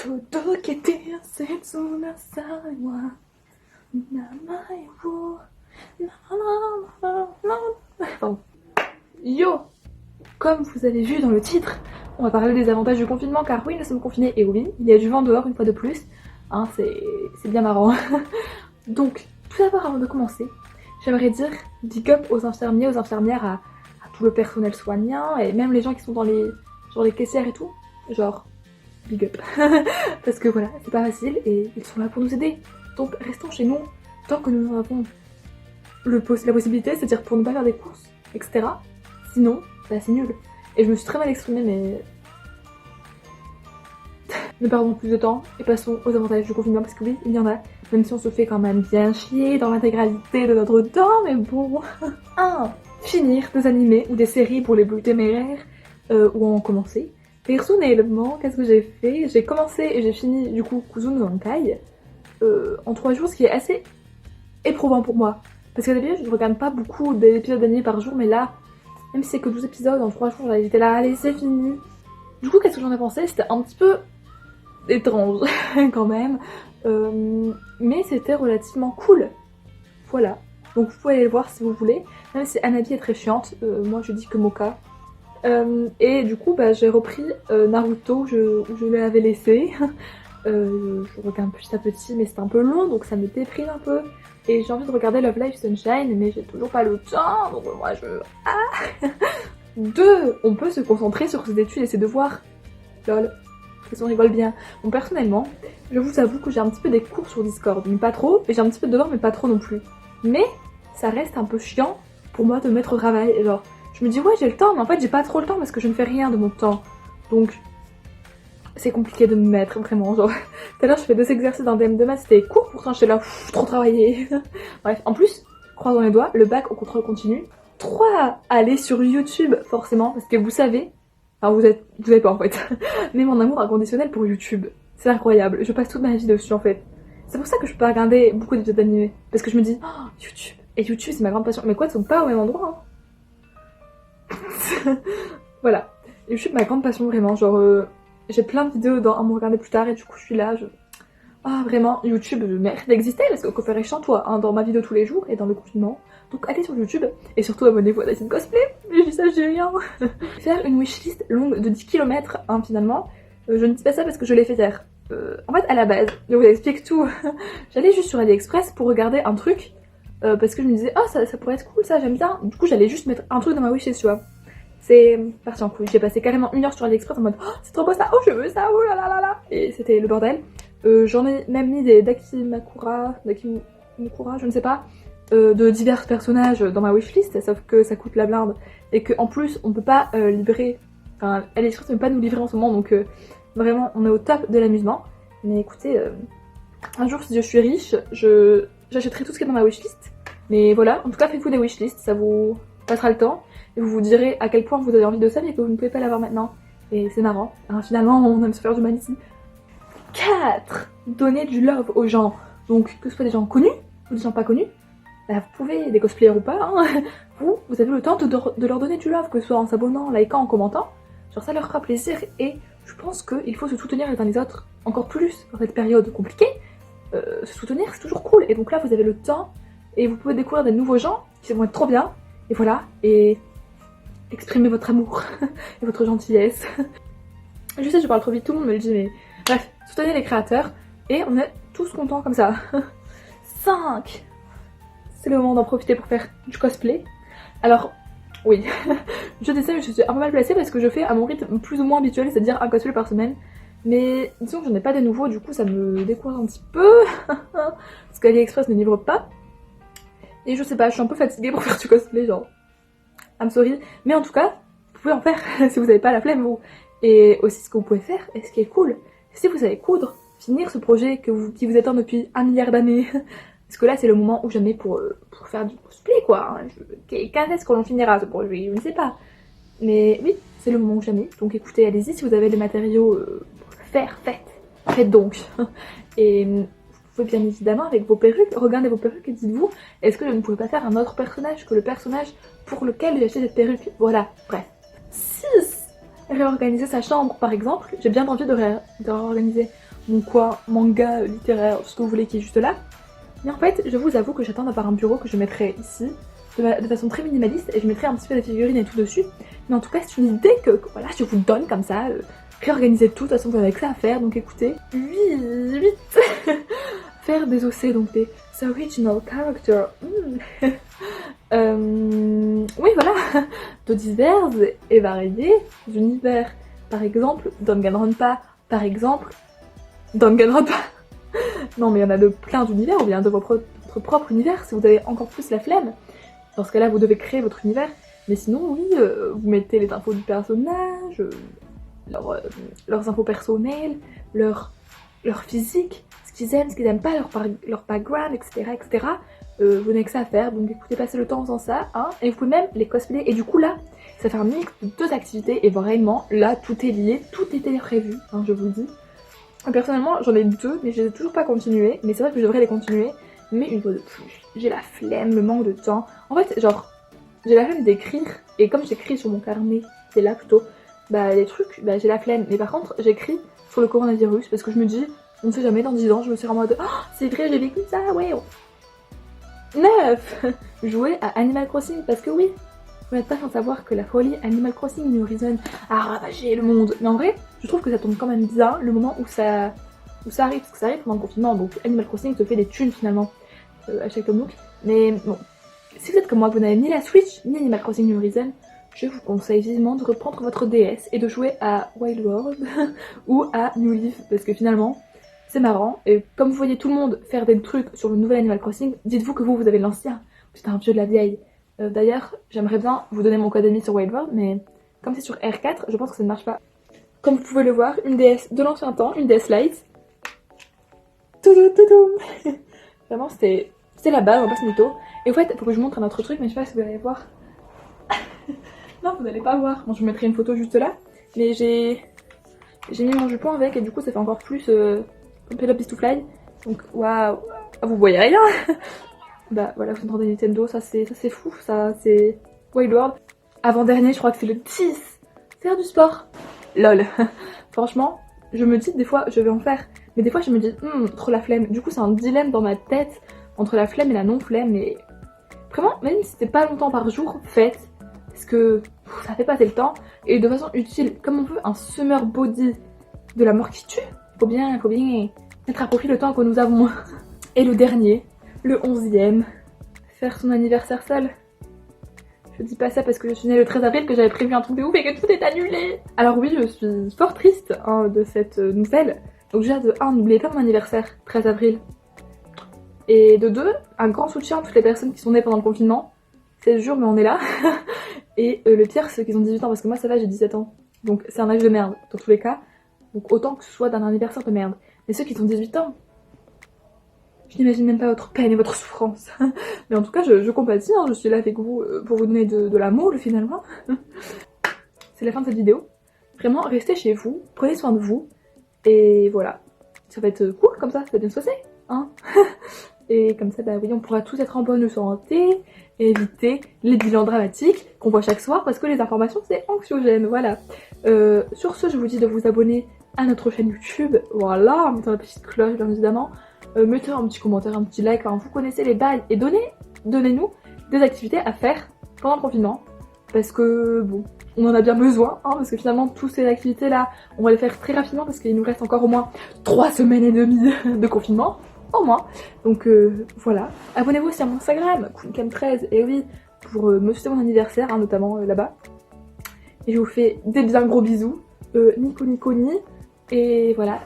届けて切なさは名前をPardon. Yo, comme vous avez vu dans le titre, on va parler des avantages du confinement car oui, nous sommes confinés et oui, il y a du vent dehors une fois de plus. Hein, c'est bien marrant. Donc, tout d'abord avant de commencer, j'aimerais dire big up aux infirmiers, aux infirmières, à tout le personnel soignant et même les gens qui sont dans les, genre les caissières et tout. Genre, big up. Parce que voilà, c'est pas facile et ils sont là pour nous aider. Donc restons chez nous tant que nous en avons la possibilité, c'est-à-dire pour ne pas faire des courses, etc. Sinon, bah, c'est nul. Et je me suis très mal exprimée, mais... Ne perdons plus de temps et passons aux avantages du confinement parce que oui, il y en a, même si on se fait quand même bien chier dans l'intégralité de notre temps, mais bon... 1. Finir des animés ou des séries pour les boules téméraires ou en commencer. Personnellement, qu'est-ce que j'ai fait? J'ai commencé et j'ai fini du coup Kuzun no Bankai en 3 jours, ce qui est assez éprouvant pour moi. Parce que d'habitude, je ne regarde pas beaucoup d'épisodes d'anime par jour, mais là, même si c'est que 12 épisodes en 3 jours, j'étais là, allez, c'est fini. Du coup, qu'est-ce que j'en ai pensé? C'était un petit peu étrange quand même, mais c'était relativement cool. Voilà. Donc vous pouvez aller le voir si vous voulez, même si Hanabi est très chiante, moi je dis que Moka. Et du coup, bah, j'ai repris Naruto où je l'avais laissé. Je regarde petit à petit, mais c'est un peu long, donc ça me déprime un peu. Et j'ai envie de regarder Love Live Sunshine, mais j'ai toujours pas le temps, donc moi je... Ah 2. On peut se concentrer sur ses études et ses devoirs. Lol. Parce qu'on rigole bien. Bon, personnellement, je vous avoue que j'ai un petit peu des cours sur Discord, mais pas trop. Et j'ai un petit peu de devoirs, mais pas trop non plus. Mais ça reste un peu chiant pour moi de me mettre au travail. Genre, je me dis ouais j'ai le temps, mais en fait j'ai pas trop le temps parce que je ne fais rien de mon temps. Donc... c'est compliqué de me mettre, vraiment, genre... Tout à l'heure, je fais 2 exercices d'un DM de maths, c'était court, pourtant j'étais là, trop travaillé. Bref, en plus, croisons les doigts, le bac au contrôle continu. 3. Aller sur YouTube, forcément, parce que vous savez... Enfin, vous savez pas, en fait. Mais mon amour inconditionnel pour YouTube. C'est incroyable, je passe toute ma vie dessus, en fait. C'est pour ça que je peux pas regarder beaucoup d'épisodes animés. Parce que je me dis, oh, YouTube. Et YouTube, c'est ma grande passion. Mais quoi, ils sont pas au même endroit, hein. Voilà. YouTube, ma grande passion, vraiment, genre... j'ai plein de vidéos à me regarder plus tard et du coup je suis là, Ah vraiment, YouTube mérite d'exister parce que ferait chiant toi hein, dans ma vie de tous les jours et dans le confinement. Donc allez sur YouTube et surtout abonnez-vous à Dacine Cosplay, je dis ça, je dis rien. Faire une wishlist longue de 10 km hein, finalement, je ne dis pas ça parce que je l'ai fait hier. En fait à la base, je vous explique tout, j'allais juste sur AliExpress pour regarder un truc parce que je me disais oh ça pourrait être cool ça, j'aime bien. Du coup j'allais juste mettre un truc dans ma wishlist tu vois. C'est parti en couille, j'ai passé carrément 1 heure sur AliExpress en mode oh, c'est trop beau ça, oh je veux ça, oh là là là là. Et c'était le bordel. J'en ai même mis des Dakimakura, je ne sais pas, de divers personnages dans ma wishlist, sauf que ça coûte la blinde et qu'en plus on peut pas livrer, enfin AliExpress ne peut pas nous livrer en ce moment donc vraiment on est au top de l'amusement. Mais écoutez, un jour si je suis riche, j'achèterai tout ce qui est dans ma wishlist. Mais voilà, en tout cas faites-vous des wishlists, ça vous passera le temps. Et vous vous direz à quel point vous avez envie de ça mais que vous ne pouvez pas l'avoir maintenant. Et c'est marrant. Alors, finalement, on aime se faire du mal ici. 4. Donner du love aux gens. Donc, que ce soit des gens connus ou des gens pas connus, bah, vous pouvez, des cosplayers ou pas, hein, vous avez le temps de leur donner du love, que ce soit en s'abonnant, en likant, en commentant. Genre, ça leur fera plaisir. Et je pense qu'il faut se soutenir les uns les autres encore plus dans cette période compliquée. Se soutenir, c'est toujours cool. Et donc là, vous avez le temps et vous pouvez découvrir des nouveaux gens qui vont être trop bien. Et voilà. Et... exprimez votre amour et votre gentillesse. Je sais, je parle trop vite, tout le monde me le dit, mais bref, soutenez les créateurs et on est tous contents comme ça. 5. C'est le moment d'en profiter pour faire du cosplay. Alors, oui, je dis ça, mais je suis un peu mal placée parce que je fais à mon rythme plus ou moins habituel, c'est-à-dire un cosplay par semaine. Mais disons que j'en ai pas de nouveaux, du coup ça me décourage un petit peu. Parce qu'AliExpress ne livre pas. Et je sais pas, je suis un peu fatiguée pour faire du cosplay, genre... I'm sorry, mais en tout cas, vous pouvez en faire si vous n'avez pas la flemme vous. Et aussi ce que vous pouvez faire, et ce qui est cool, si vous savez coudre, finir ce projet qui vous attend depuis 1 milliard d'années. Parce que là c'est le moment ou jamais pour faire du cosplay quoi. Quand est-ce qu'on finira ce projet? Je ne sais pas. Mais oui, c'est le moment ou jamais. Donc écoutez, allez-y, si vous avez les matériaux pour le faire, faites donc. Et... vous pouvez bien évidemment avec vos perruques, regardez vos perruques et dites-vous, est-ce que je ne pouvais pas faire un autre personnage que le personnage pour lequel j'ai acheté cette perruque? Voilà, bref. 6. Réorganiser sa chambre par exemple, j'ai bien envie de réorganiser mon coin manga, littéraire, ce que vous voulez qui est juste là. Mais en fait, je vous avoue que j'attends d'avoir un bureau que je mettrai ici, de façon très minimaliste, et je mettrai un petit peu de figurines et tout dessus. Mais en tout cas, c'est une idée que voilà, je vous donne comme ça, réorganiser tout, de toute façon vous avez que ça à faire, donc écoutez. 8 faire des OC, donc des original character. Oui voilà, de divers et variés univers. Par exemple, Danganronpa, par exemple, Danganronpa. Non mais il y en a de plein d'univers, ou bien de votre propre univers, si vous avez encore plus la flemme. Dans ce cas-là, vous devez créer votre univers. Mais sinon, oui, vous mettez les infos du personnage, leurs infos personnelles, leur physique, ce qu'ils aiment, ce qu'ils n'aiment pas, leur background, etc. etc. Vous n'avez que ça à faire, donc écoutez, passez le temps en faisant ça, hein, et vous pouvez même les cosplayer. Et du coup là, ça fait un mix de 2 activités, et vraiment, là, tout est lié, tout était prévu, hein, je vous le dis. Personnellement, j'en ai 2, mais je les ai toujours pas continuées, mais c'est vrai que je devrais les continuer, mais une fois de plus, j'ai la flemme, le manque de temps. En fait, genre, j'ai la flemme d'écrire, et comme j'écris sur mon carnet, c'est là plutôt, bah les trucs, bah j'ai la flemme. Mais par contre, j'écris sur le coronavirus, parce que je me dis, on ne sait jamais, dans 10 ans, je me serai en mode, oh, c'est vrai, j'ai vécu ça, ouais. 9 jouer à Animal Crossing, parce que oui, vous n'êtes pas sans savoir que la folie Animal Crossing New Horizons a ravagé le monde. Mais en vrai, je trouve que ça tombe quand même bien le moment où ça arrive, parce que ça arrive pendant le confinement, donc Animal Crossing te fait des thunes finalement à chaque Tom Nook. Mais bon, si vous êtes comme moi, vous n'avez ni la Switch, ni Animal Crossing New Horizons, je vous conseille vivement de reprendre votre DS et de jouer à Wild World ou à New Leaf, parce que finalement, c'est marrant, et comme vous voyez tout le monde faire des trucs sur le nouvel Animal Crossing, dites-vous que vous avez l'ancien, c'est un vieux de la vieille. D'ailleurs, j'aimerais bien vous donner mon code ami sur Wild World, mais comme c'est sur R4, je pense que ça ne marche pas. Comme vous pouvez le voir, une DS de l'ancien temps, une DS Lite. Vraiment, c'était la base, on va pas se mytho. Et en fait, il faut que je vous montre un autre truc, mais je sais pas si vous allez voir. Non, vous n'allez pas voir. Bon, je vous mettrai une photo juste là. Mais j'ai mis mon jupon avec, et du coup, ça fait encore plus Pump It Up Is To Fly. Donc, waouh, vous voyez rien. Bah voilà, vous entendez Nintendo, ça c'est fou, ça c'est Wild World. Avant-dernier, je crois que c'est le 10. Faire du sport. Lol. Franchement, je me dis des fois, je vais en faire. Mais des fois, je me dis, trop la flemme. Du coup, c'est un dilemme dans ma tête entre la flemme et la non-flemme. Mais vraiment, même si c'était pas longtemps par jour, faites. Parce que ça fait passer le temps. Et de façon utile, comme on veut un summer body de la mort qui tue, faut bien être à profit le temps que nous avons. Et le dernier, le 11e, faire son anniversaire seul. Je dis pas ça parce que je suis née le 13 avril, que j'avais prévu un truc de ouf et que tout est annulé. Alors oui, je suis fort triste de cette nouvelle. Donc déjà de 1, n'oubliez pas mon anniversaire, 13 avril. Et de 2, un grand soutien à toutes les personnes qui sont nées pendant le confinement. C'est dur mais on est là. Et le pire c'est qu'ils ont 18 ans, parce que moi ça va, j'ai 17 ans. Donc c'est un âge de merde dans tous les cas. Donc autant que ce soit d'un anniversaire de merde. Mais ceux qui ont 18 ans, je n'imagine même pas votre peine et votre souffrance. Mais en tout cas, je compatis, hein, je suis là avec vous pour vous donner de l'amour, finalement. C'est la fin de cette vidéo. Vraiment, restez chez vous, prenez soin de vous. Et voilà. Ça va être cool, comme ça va bien se passer. Hein. Et comme ça, bah oui, on pourra tous être en bonne santé et éviter les bilans dramatiques qu'on voit chaque soir, parce que les informations, c'est anxiogène. Voilà. Sur ce, je vous dis de vous abonner à notre chaîne YouTube. Voilà, en mettant la petite cloche, bien évidemment. Mettez un petit commentaire, un petit like, hein, vous connaissez les bails, et donnez-nous des activités à faire pendant le confinement, parce que bon, on en a bien besoin, hein, parce que finalement toutes ces activités là, on va les faire très rapidement, parce qu'il nous reste encore au moins 3 semaines et demie de confinement, au moins. Donc voilà, abonnez-vous aussi à mon Instagram, QueenCam13, et oui, pour me souhaiter mon anniversaire, hein, notamment là-bas. Et je vous fais des bien gros bisous, Nico Niconi, et voilà,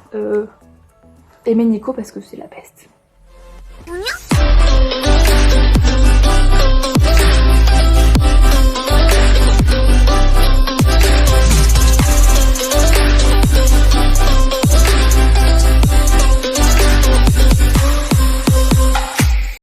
aimez Nico parce que c'est la peste.